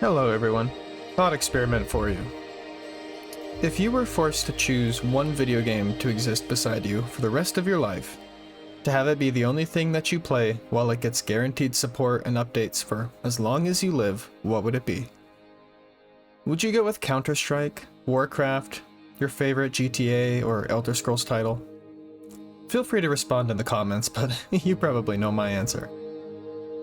Hello everyone. Thought experiment for you. If you were forced to choose one video game to exist beside you for the rest of your life, to have it be the only thing that you play while it gets guaranteed support and updates for as long as you live, what would it be? Would you go with Counter-Strike, Warcraft, your favorite GTA or Elder Scrolls title? Feel free to respond in the comments, but you probably know my answer.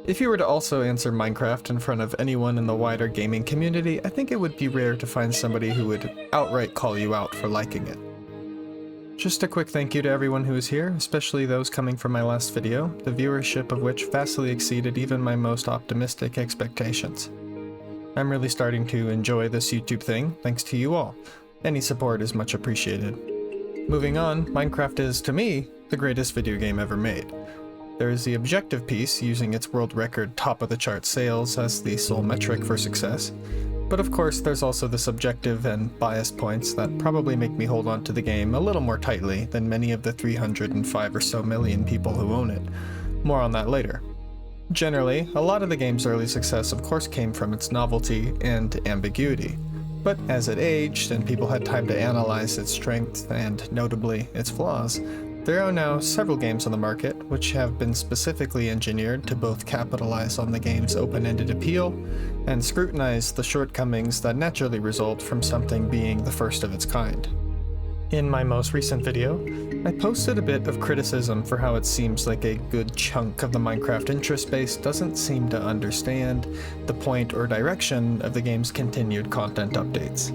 If you were to also answer Minecraft in front of anyone in the wider gaming community, I think it would be rare to find somebody who would outright call you out for liking it. Just a quick thank you to everyone who is here, especially those coming from my last video, the viewership of which vastly exceeded even my most optimistic expectations. I'm really starting to enjoy this YouTube thing, thanks to you all. Any support is much appreciated. Moving on, Minecraft is, to me, the greatest video game ever made. There is the objective piece, using its world record top-of-the-chart sales as the sole metric for success. But of course, there's also the subjective and biased points that probably make me hold on to the game a little more tightly than many of the 305 or so million people who own it. More on that later. Generally, a lot of the game's early success of course came from its novelty and ambiguity. But as it aged and people had time to analyze its strengths and, notably, its flaws, there are now several games on the market which have been specifically engineered to both capitalize on the game's open-ended appeal and scrutinize the shortcomings that naturally result from something being the first of its kind. In my most recent video, I posted a bit of criticism for how it seems like a good chunk of the Minecraft interest base doesn't seem to understand the point or direction of the game's continued content updates.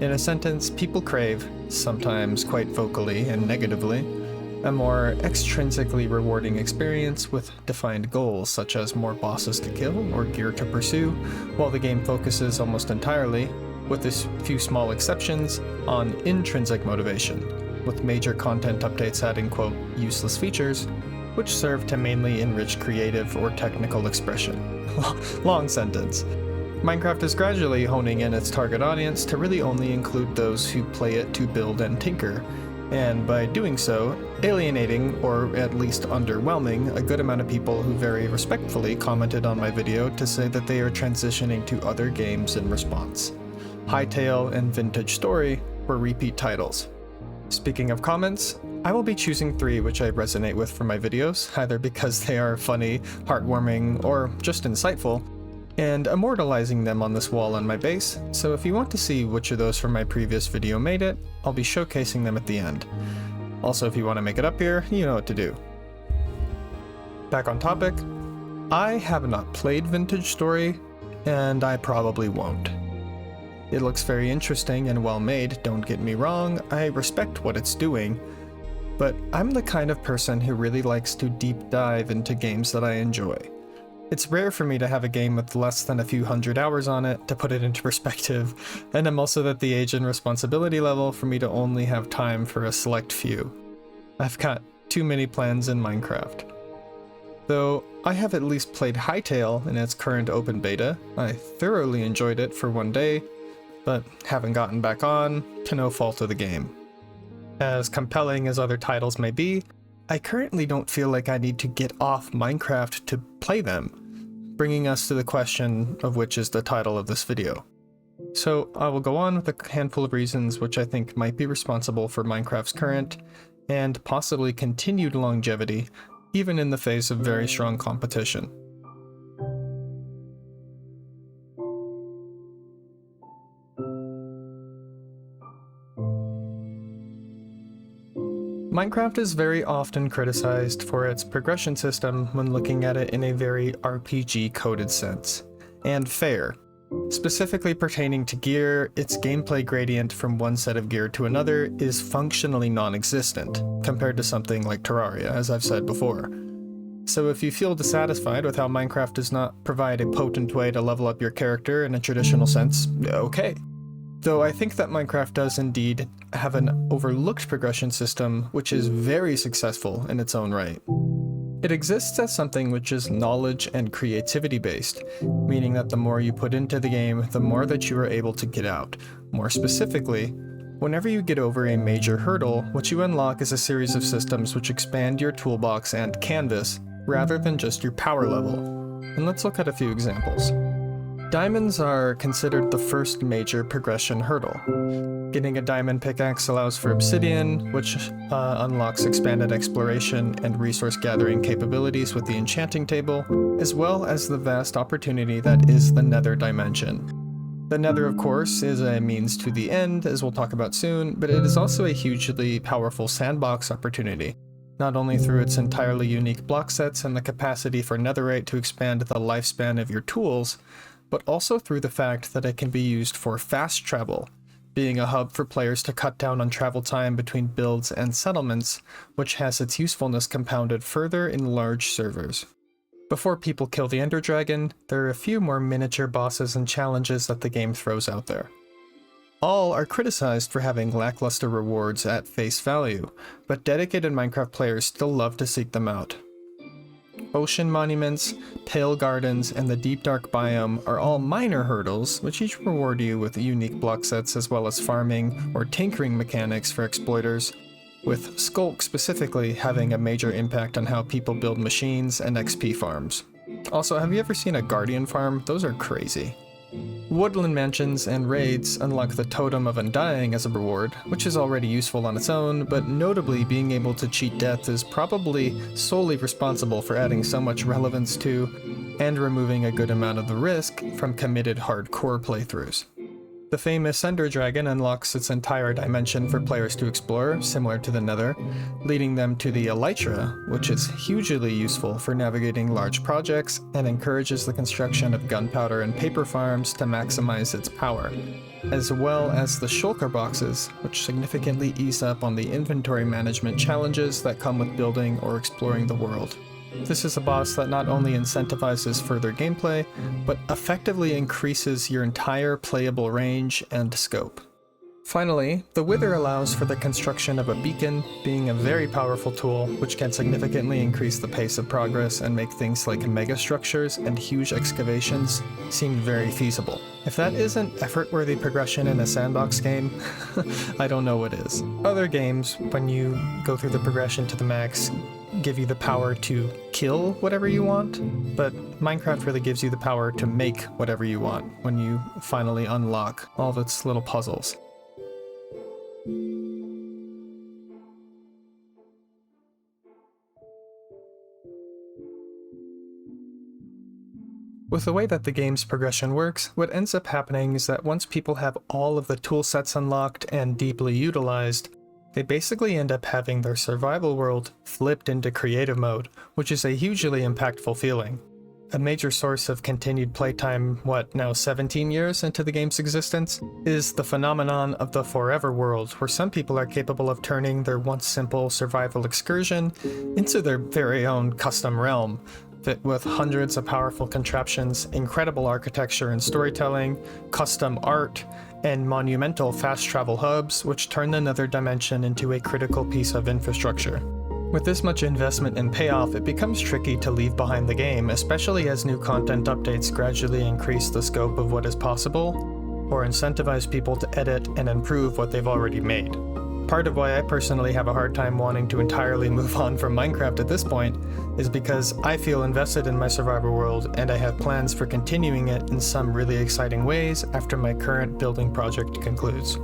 In a sentence, people crave, sometimes quite vocally and negatively, a more extrinsically rewarding experience with defined goals such as more bosses to kill or gear to pursue, while the game focuses almost entirely, with a few small exceptions, on intrinsic motivation, with major content updates adding, quote, useless features, which serve to mainly enrich creative or technical expression. Long sentence. Minecraft is gradually honing in its target audience to really only include those who play it to build and tinker, and by doing so, alienating, or at least underwhelming, a good amount of people who very respectfully commented on my video to say that they are transitioning to other games in response. Hytale and Vintage Story were repeat titles. Speaking of comments, I will be choosing 3 which I resonate with for my videos, either because they are funny, heartwarming, or just insightful, and immortalizing them on this wall on my base, so if you want to see which of those from my previous video made it, I'll be showcasing them at the end. Also, if you want to make it up here, you know what to do. Back on topic, I have not played Vintage Story, and I probably won't. It looks very interesting and well made, don't get me wrong, I respect what it's doing, but I'm the kind of person who really likes to deep dive into games that I enjoy. It's rare for me to have a game with less than a few hundred hours on it, to put it into perspective, and I'm also at the age and responsibility level for me to only have time for a select few. I've got too many plans in Minecraft. Though I have at least played Hytale in its current open beta, I thoroughly enjoyed it for one day, but haven't gotten back on, to no fault of the game. As compelling as other titles may be, I currently don't feel like I need to get off Minecraft to play them, bringing us to the question of which is the title of this video. So I will go on with a handful of reasons which I think might be responsible for Minecraft's current, and possibly continued longevity, even in the face of very strong competition. Minecraft is very often criticized for its progression system when looking at it in a very RPG-coded sense, and fair. Specifically pertaining to gear, its gameplay gradient from one set of gear to another is functionally non-existent, compared to something like Terraria, as I've said before. So if you feel dissatisfied with how Minecraft does not provide a potent way to level up your character in a traditional sense, okay. Though I think that Minecraft does indeed have an overlooked progression system which is very successful in its own right. It exists as something which is knowledge and creativity based, meaning that the more you put into the game, the more that you are able to get out. More specifically, whenever you get over a major hurdle, what you unlock is a series of systems which expand your toolbox and canvas, rather than just your power level. And let's look at a few examples. Diamonds are considered the first major progression hurdle. Getting a diamond pickaxe allows for obsidian, which unlocks expanded exploration and resource gathering capabilities with the enchanting table, as well as the vast opportunity that is the nether dimension. The nether, of course, is a means to the end, as we'll talk about soon, but it is also a hugely powerful sandbox opportunity, not only through its entirely unique block sets and the capacity for netherite to expand the lifespan of your tools, but also through the fact that it can be used for fast travel, being a hub for players to cut down on travel time between builds and settlements, which has its usefulness compounded further in large servers. Before people kill the Ender Dragon, there are a few more miniature bosses and challenges that the game throws out there. All are criticized for having lackluster rewards at face value, but dedicated Minecraft players still love to seek them out. Ocean monuments, tail gardens, and the deep dark biome are all minor hurdles, which each reward you with unique block sets as well as farming or tinkering mechanics for exploiters, with Skulk specifically having a major impact on how people build machines and XP farms. Also, have you ever seen a guardian farm? Those are crazy. Woodland mansions and raids unlock the Totem of Undying as a reward, which is already useful on its own, but notably being able to cheat death is probably solely responsible for adding so much relevance to, and removing a good amount of the risk from committed hardcore playthroughs. The famous Ender Dragon unlocks its entire dimension for players to explore, similar to the Nether, leading them to the Elytra, which is hugely useful for navigating large projects and encourages the construction of gunpowder and paper farms to maximize its power, as well as the Shulker boxes, which significantly ease up on the inventory management challenges that come with building or exploring the world. This is a boss that not only incentivizes further gameplay, but effectively increases your entire playable range and scope. Finally, the Wither allows for the construction of a beacon, being a very powerful tool which can significantly increase the pace of progress and make things like megastructures and huge excavations seem very feasible. If that isn't effort-worthy progression in a sandbox game, I don't know what is. Other games, when you go through the progression to the max, give you the power to kill whatever you want, but Minecraft really gives you the power to make whatever you want when you finally unlock all of its little puzzles. With the way that the game's progression works, what ends up happening is that once people have all of the tool sets unlocked and deeply utilized, they basically end up having their survival world flipped into creative mode, which is a hugely impactful feeling. A major source of continued playtime, now 17 years into the game's existence, is the phenomenon of the Forever World, where some people are capable of turning their once simple survival excursion into their very own custom realm, fit with hundreds of powerful contraptions, incredible architecture and storytelling, custom art, and monumental fast travel hubs, which turn the Nether dimension into a critical piece of infrastructure. With this much investment and payoff, it becomes tricky to leave behind the game, especially as new content updates gradually increase the scope of what is possible, or incentivize people to edit and improve what they've already made. Part of why I personally have a hard time wanting to entirely move on from Minecraft at this point is because I feel invested in my survivor world and I have plans for continuing it in some really exciting ways after my current building project concludes.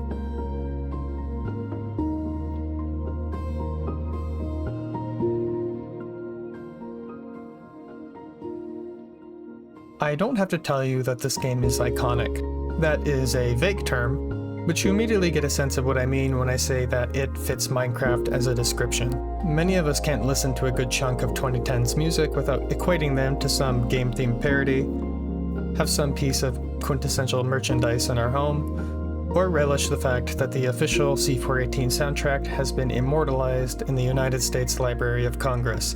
I don't have to tell you that this game is iconic. That is a vague term, but you immediately get a sense of what I mean when I say that it fits Minecraft as a description. Many of us can't listen to a good chunk of 2010s music without equating them to some game-themed parody, have some piece of quintessential merchandise in our home, or relish the fact that the official C418 soundtrack has been immortalized in the United States Library of Congress.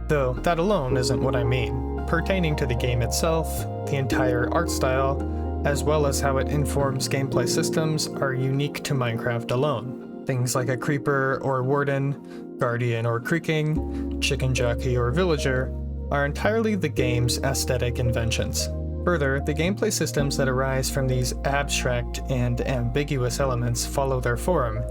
Though that alone isn't what I mean. Pertaining to the game itself, the entire art style, as well as how it informs gameplay systems, are unique to Minecraft alone. Things like a creeper or warden, guardian or creaking, chicken jockey or villager, are entirely the game's aesthetic inventions. Further, the gameplay systems that arise from these abstract and ambiguous elements follow their form,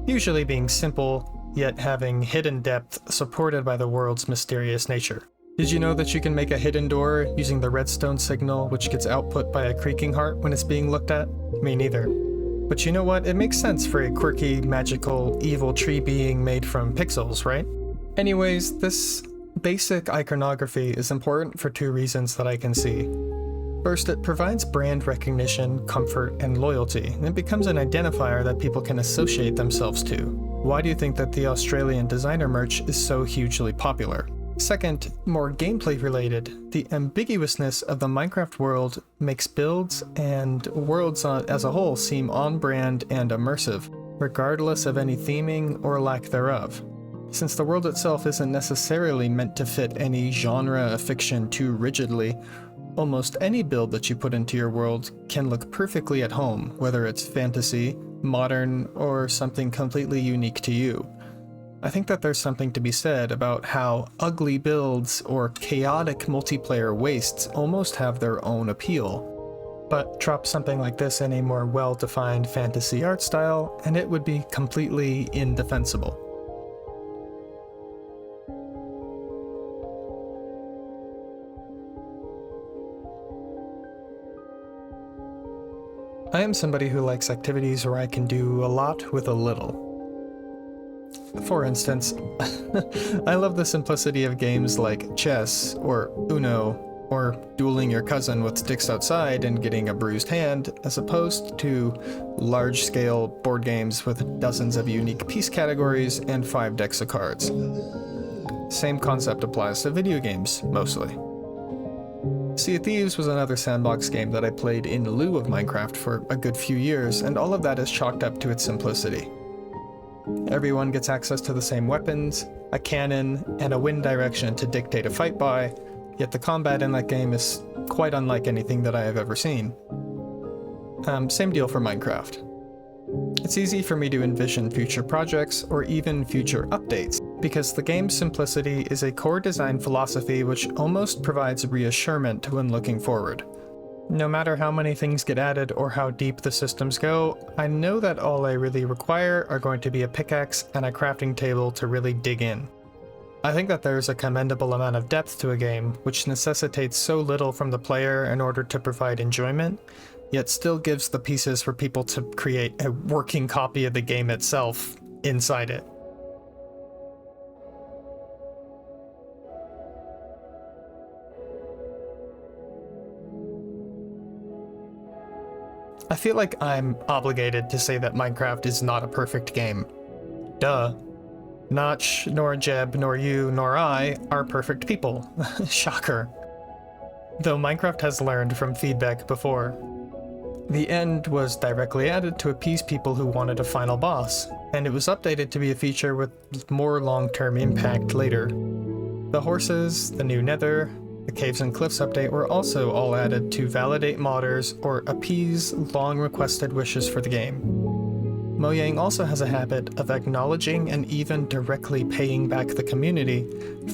usually being simple, yet having hidden depth supported by the world's mysterious nature. Did you know that you can make a hidden door using the redstone signal, which gets output by a creaking heart when it's being looked at? Me neither. But you know what? It makes sense for a quirky, magical, evil tree being made from pixels, right? Anyways, this basic iconography is important for two reasons that I can see. First, it provides brand recognition, comfort, and loyalty, and it becomes an identifier that people can associate themselves to. Why do you think that the Australian designer merch is so hugely popular? Second, more gameplay related, the ambiguousness of the Minecraft world makes builds and worlds as a whole seem on-brand and immersive, regardless of any theming or lack thereof. Since the world itself isn't necessarily meant to fit any genre of fiction too rigidly, almost any build that you put into your world can look perfectly at home, whether it's fantasy, modern, or something completely unique to you. I think that there's something to be said about how ugly builds or chaotic multiplayer wastes almost have their own appeal. But drop something like this in a more well-defined fantasy art style, and it would be completely indefensible. I am somebody who likes activities where I can do a lot with a little. For instance, I love the simplicity of games like chess, or Uno, or dueling your cousin with sticks outside and getting a bruised hand, as opposed to large-scale board games with dozens of unique piece categories and 5 decks of cards. Same concept applies to video games, mostly. Sea of Thieves was another sandbox game that I played in lieu of Minecraft for a good few years, and all of that is chalked up to its simplicity. Everyone gets access to the same weapons, a cannon, and a wind direction to dictate a fight by, yet the combat in that game is quite unlike anything that I have ever seen. Same deal for Minecraft. It's easy for me to envision future projects or even future updates, because the game's simplicity is a core design philosophy which almost provides reassurance when looking forward. No matter how many things get added or how deep the systems go, I know that all I really require are going to be a pickaxe and a crafting table to really dig in. I think that there's a commendable amount of depth to a game, which necessitates so little from the player in order to provide enjoyment, yet still gives the pieces for people to create a working copy of the game itself inside it. I feel like I'm obligated to say that Minecraft is not a perfect game. Duh. Notch, nor Jeb, nor you, nor I are perfect people. Shocker. Though Minecraft has learned from feedback before. The end was directly added to appease people who wanted a final boss, and it was updated to be a feature with more long-term impact later. The horses, the new nether, the Caves and Cliffs update were also all added to validate modders or appease long-requested wishes for the game. Mojang also has a habit of acknowledging and even directly paying back the community,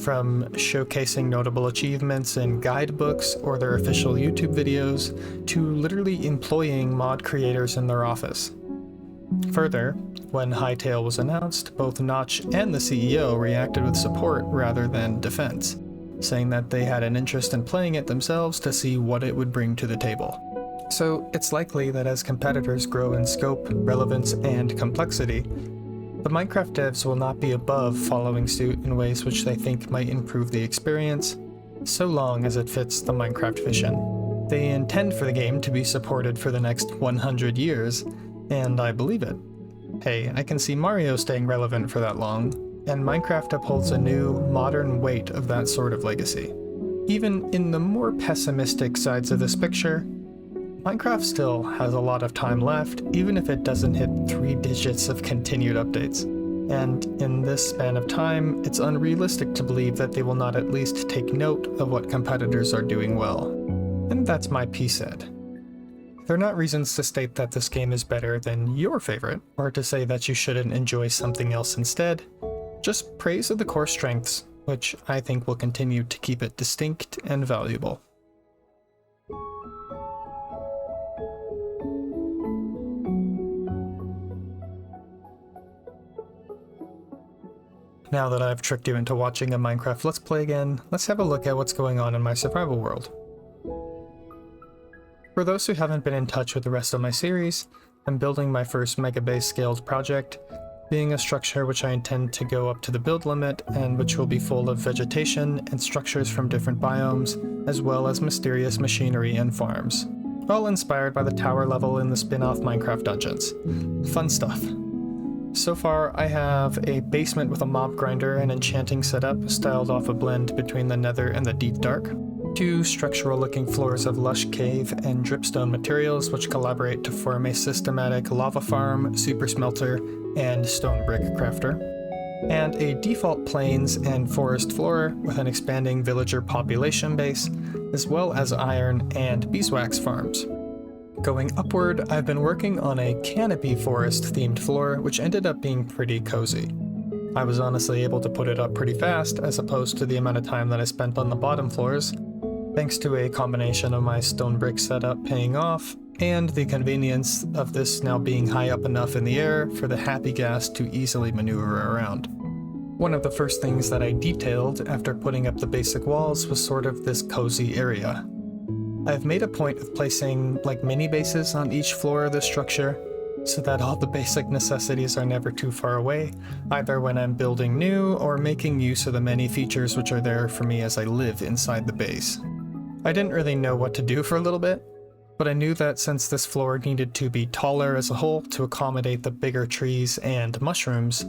from showcasing notable achievements in guidebooks or their official YouTube videos, to literally employing mod creators in their office. Further, when Hytale was announced, both Notch and the CEO reacted with support rather than defense, saying that they had an interest in playing it themselves to see what it would bring to the table. So it's likely that as competitors grow in scope, relevance, and complexity, the Minecraft devs will not be above following suit in ways which they think might improve the experience, so long as it fits the Minecraft vision. They intend for the game to be supported for the next 100 years, and I believe it. Hey, I can see Mario staying relevant for that long, and Minecraft upholds a new, modern weight of that sort of legacy. Even in the more pessimistic sides of this picture, Minecraft still has a lot of time left, even if it doesn't hit 3 digits of continued updates. And in this span of time, it's unrealistic to believe that they will not at least take note of what competitors are doing well. And that's my piece said. They're not reasons to state that this game is better than your favorite, or to say that you shouldn't enjoy something else instead. Just praise of the core strengths, which I think will continue to keep it distinct and valuable. now that I've tricked you into watching a Minecraft Let's Play again, let's have a look at what's going on in my survival world. For those who haven't been in touch with the rest of my series, I'm building my first mega base scaled project, being a structure which I intend to go up to the build limit and which will be full of vegetation and structures from different biomes, as well as mysterious machinery and farms. All inspired by the tower level in the spin-off Minecraft dungeons. Fun stuff. So far, I have a basement with a mob grinder and enchanting setup styled off a blend between the nether and the deep dark. 2 structural-looking floors of lush cave and dripstone materials which collaborate to form a systematic lava farm, super smelter, and stone brick crafter. And a default plains and forest floor with an expanding villager population base, as well as iron and beeswax farms. Going upward, I've been working on a canopy forest themed floor, which ended up being pretty cozy. I was honestly able to put it up pretty fast as opposed to the amount of time that I spent on the bottom floors, thanks to a combination of my stone brick setup paying off, and the convenience of this now being high up enough in the air for the happy gas to easily maneuver around. One of the first things that I detailed after putting up the basic walls was sort of this cozy area. I've made a point of placing like mini bases on each floor of the structure, so that all the basic necessities are never too far away, either when I'm building new or making use of the many features which are there for me as I live inside the base. I didn't really know what to do for a little bit, but I knew that since this floor needed to be taller as a whole to accommodate the bigger trees and mushrooms,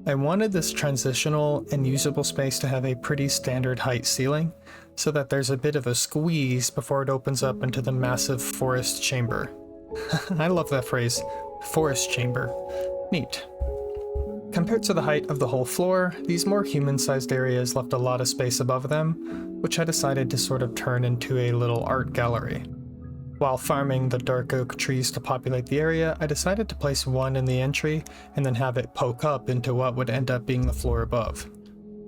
I wanted this transitional and usable space to have a pretty standard height ceiling, so that there's a bit of a squeeze before it opens up into the massive forest chamber. I love that phrase, forest chamber. Neat. Compared to the height of the whole floor, these more human-sized areas left a lot of space above them, which I decided to sort of turn into a little art gallery. While farming the dark oak trees to populate the area, I decided to place one in the entry and then have it poke up into what would end up being the floor above.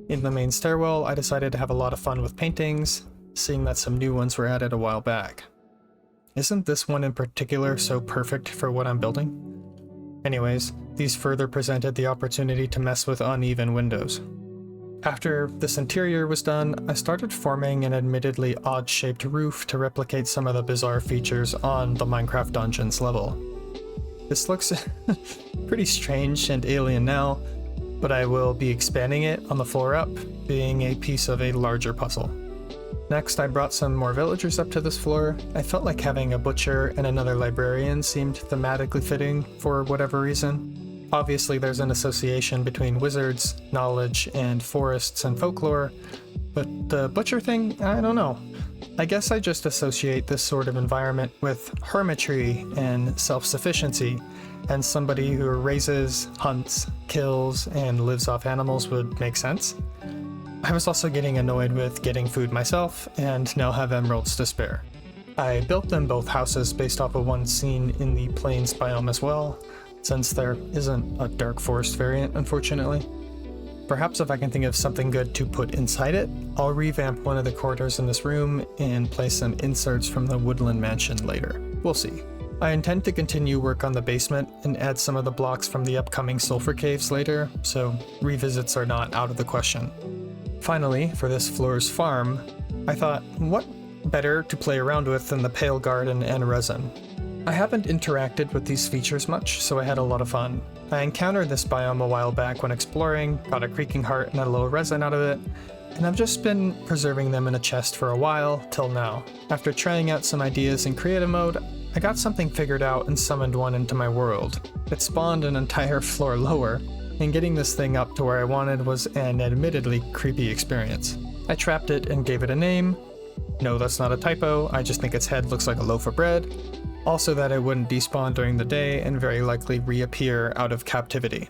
In the main stairwell, I decided to have a lot of fun with paintings, seeing that some new ones were added a while back. Isn't this one in particular so perfect for what I'm building? Anyways, these further presented the opportunity to mess with uneven windows. After this interior was done, I started forming an admittedly odd-shaped roof to replicate some of the bizarre features on the Minecraft Dungeons level. This looks pretty strange and alien now, but I will be expanding it on the floor up, being a piece of a larger puzzle. Next, I brought some more villagers up to this floor. I felt like having a butcher and another librarian seemed thematically fitting for whatever reason. Obviously, there's an association between wizards, knowledge, and forests and folklore, but the butcher thing, I don't know. I guess I just associate this sort of environment with hermitry and self-sufficiency, and somebody who raises, hunts, kills, and lives off animals would make sense. I was also getting annoyed with getting food myself, and now have emeralds to spare. I built them both houses based off of one scene in the plains biome as well, since there isn't a dark forest variant, unfortunately. Perhaps if I can think of something good to put inside it, I'll revamp one of the corridors in this room and place some inserts from the Woodland Mansion later. We'll see. I intend to continue work on the basement and add some of the blocks from the upcoming sulfur caves later, so revisits are not out of the question. Finally, for this floor's farm, I thought, what better to play around with than the pale garden and resin? I haven't interacted with these features much, so I had a lot of fun. I encountered this biome a while back when exploring, got a creaking heart and a little resin out of it, and I've just been preserving them in a chest for a while, till now. After trying out some ideas in creative mode, I got something figured out and summoned one into my world. It spawned an entire floor lower, and getting this thing up to where I wanted was an admittedly creepy experience. I trapped it and gave it a name. No, that's not a typo, I just think its head looks like a loaf of bread. Also that it wouldn't despawn during the day and very likely reappear out of captivity.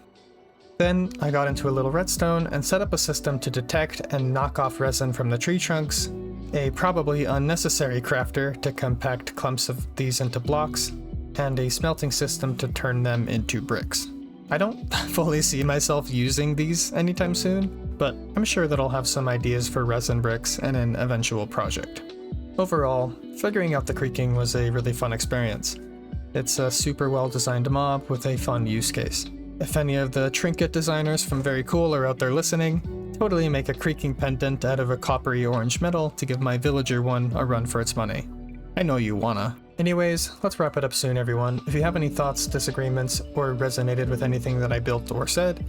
Then I got into a little redstone and set up a system to detect and knock off resin from the tree trunks, a probably unnecessary crafter to compact clumps of these into blocks, and a smelting system to turn them into bricks. I don't fully see myself using these anytime soon, but I'm sure that I'll have some ideas for resin bricks in an eventual project. Overall, figuring out the creaking was a really fun experience. It's a super well designed mob with a fun use case. If any of the trinket designers from Very Cool are out there listening, totally make a creaking pendant out of a coppery orange metal to give my villager one a run for its money. I know you wanna. Anyways, let's wrap it up soon, everyone. If you have any thoughts, disagreements, or resonated with anything that I built or said,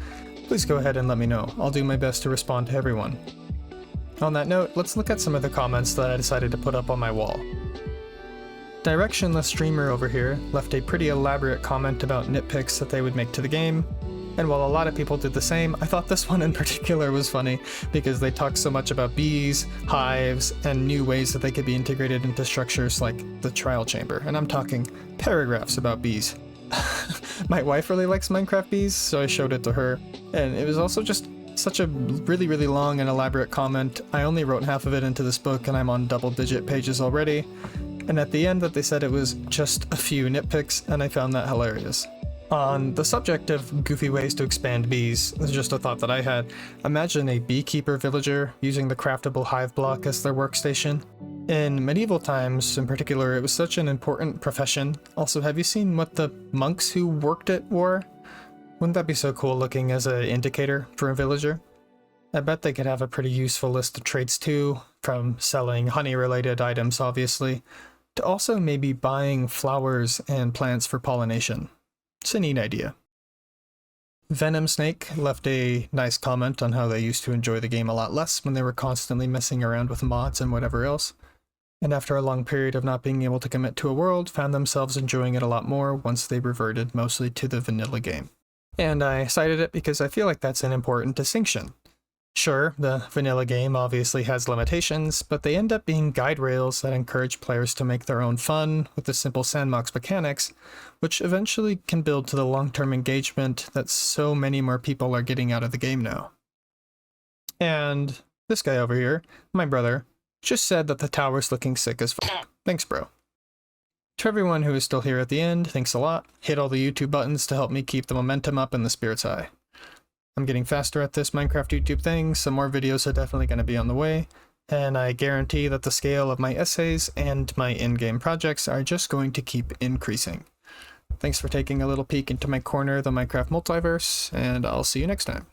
please go ahead and let me know. I'll do my best to respond to everyone. On that note, let's look at some of the comments that I decided to put up on my wall. Directionless Streamer over here left a pretty elaborate comment about nitpicks that they would make to the game, and while a lot of people did the same, I thought this one in particular was funny because they talked so much about bees, hives, and new ways that they could be integrated into structures like the trial chamber, and I'm talking paragraphs about bees. My wife really likes Minecraft bees, so I showed it to her, and it was also just such a really long and elaborate comment. I only wrote half of it into this book and I'm on double-digit pages already. And at the end that they said it was just a few nitpicks, and I found that hilarious. On the subject of goofy ways to expand bees, this is just a thought that I had. Imagine a beekeeper villager using the craftable hive block as their workstation. In medieval times in particular, it was such an important profession. Also, have you seen what the monks who worked it wore? Wouldn't that be so cool looking as an indicator for a villager? I bet they could have a pretty useful list of traits too, from selling honey-related items obviously, to also maybe buying flowers and plants for pollination. It's a neat idea. Venom Snake left a nice comment on how they used to enjoy the game a lot less when they were constantly messing around with mods and whatever else, and after a long period of not being able to commit to a world, found themselves enjoying it a lot more once they reverted mostly to the vanilla game. And I cited it because I feel like that's an important distinction. Sure, the vanilla game obviously has limitations, but they end up being guide rails that encourage players to make their own fun with the simple sandbox mechanics, which eventually can build to the long-term engagement that so many more people are getting out of the game now. And this guy over here, my brother, just said that the tower's looking sick as fuck. Thanks, bro. To everyone who is still here at the end, thanks a lot. Hit all the YouTube buttons to help me keep the momentum up and the spirits high. I'm getting faster at this Minecraft YouTube thing, some more videos are definitely going to be on the way, and I guarantee that the scale of my essays and my in-game projects are just going to keep increasing. Thanks for taking a little peek into my corner of the Minecraft multiverse, and I'll see you next time.